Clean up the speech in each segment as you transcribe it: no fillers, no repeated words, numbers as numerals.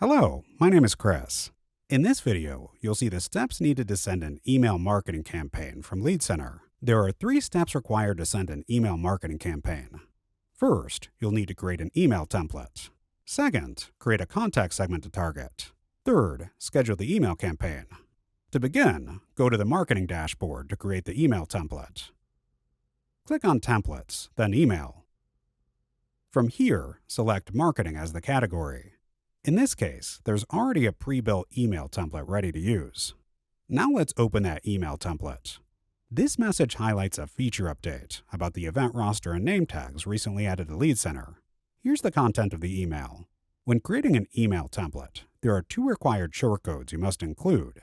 Hello, my name is Chris. In this video, you'll see the steps needed to send an email marketing campaign from LeadCenter. There are 3 steps required to send an email marketing campaign. First, you'll need to create an email template. Second, create a contact segment to target. Third, schedule the email campaign. To begin, go to the marketing dashboard to create the email template. Click on Templates, then Email. From here, select Marketing as the category. In this case, there's already a pre-built email template ready to use. Now let's open that email template. This message highlights a feature update about the event roster and name tags recently added to LeadCenter. Here's the content of the email. When creating an email template, there are 2 required shortcodes you must include.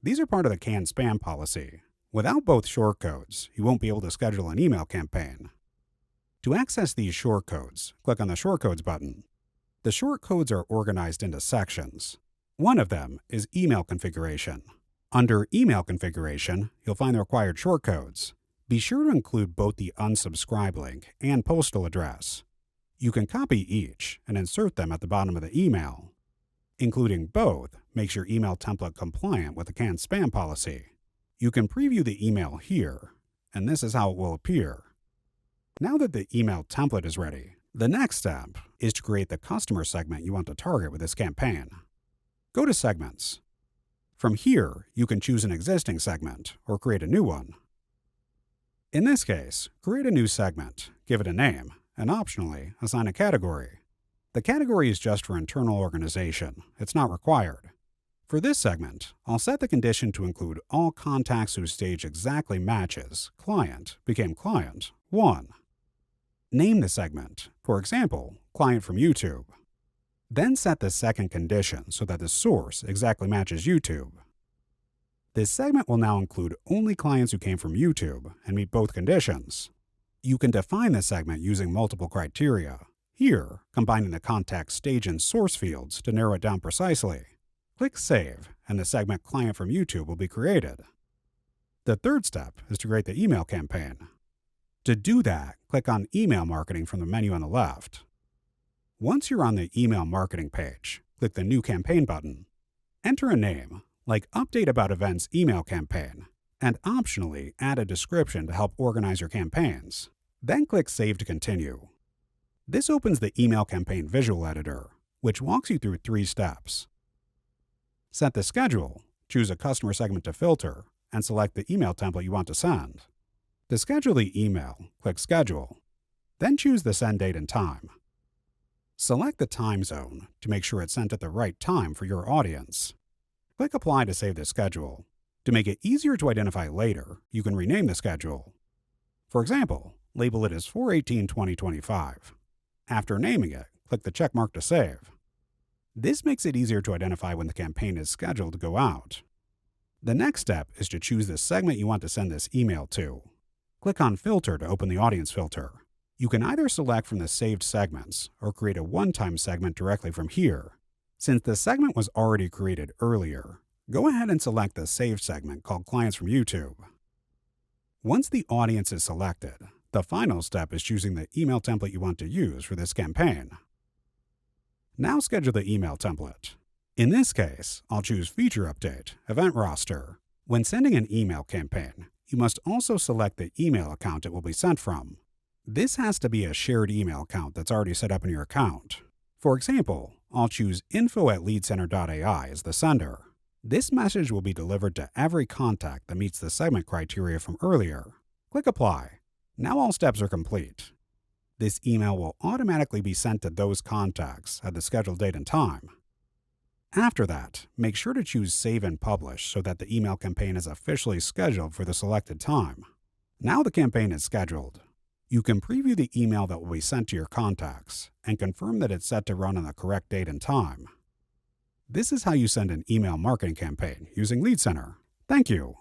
These are part of the canned spam policy. Without both shortcodes, you won't be able to schedule an email campaign. To access these shortcodes, click on the Shortcodes button. The shortcodes are organized into sections. One of them is Email Configuration. Under Email Configuration, you'll find the required shortcodes. Be sure to include both the unsubscribe link and postal address. You can copy each and insert them at the bottom of the email. Including both makes your email template compliant with the canned spam policy. You can preview the email here, and this is how it will appear. Now that the email template is ready, the next step is to create the customer segment you want to target with this campaign. Go to Segments. From here, you can choose an existing segment or create a new one. In this case, create a new segment, give it a name, and optionally, assign a category. The category is just for internal organization. It's not required. For this segment, I'll set the condition to include all contacts whose stage exactly matches Client became Client 1. Name the segment, for example, Client from YouTube. Then set the second condition so that the source exactly matches YouTube. This segment will now include only clients who came from YouTube and meet both conditions. You can define the segment using multiple criteria, here combining the contact stage and source fields to narrow it down precisely. Click Save, and the segment Client from YouTube will be created. The third step is to create the email campaign. To do that, click on Email Marketing from the menu on the left. Once you're on the email marketing page, click the New Campaign button. Enter a name, like Update About Events Email Campaign, and optionally add a description to help organize your campaigns. Then click Save to continue. This opens the Email Campaign Visual Editor, which walks you through 3 steps. Set the schedule, choose a customer segment to filter, and select the email template you want to send. To schedule the email, click Schedule. Then choose the send date and time. Select the time zone to make sure it's sent at the right time for your audience. Click Apply to save the schedule. To make it easier to identify later, you can rename the schedule. For example, label it as 4/18/2025. After naming it, click the check mark to save. This makes it easier to identify when the campaign is scheduled to go out. The next step is to choose the segment you want to send this email to. Click on Filter to open the audience filter. You can either select from the saved segments or create a one-time segment directly from here. Since the segment was already created earlier, go ahead and select the saved segment called Clients from YouTube. Once the audience is selected, the final step is choosing the email template you want to use for this campaign. Now schedule the email template. In this case, I'll choose Feature Update, Event Roster. When sending an email campaign, you must also select the email account it will be sent from. This has to be a shared email account that's already set up in your account. For example, I'll choose info@leadcenter.ai as the sender. This message will be delivered to every contact that meets the segment criteria from earlier. Click Apply. Now all steps are complete. This email will automatically be sent to those contacts at the scheduled date and time. After that, make sure to choose Save and Publish so that the email campaign is officially scheduled for the selected time. Now the campaign is scheduled. You can preview the email that will be sent to your contacts and confirm that it's set to run on the correct date and time. This is how you send an email marketing campaign using LeadCenter. Thank you.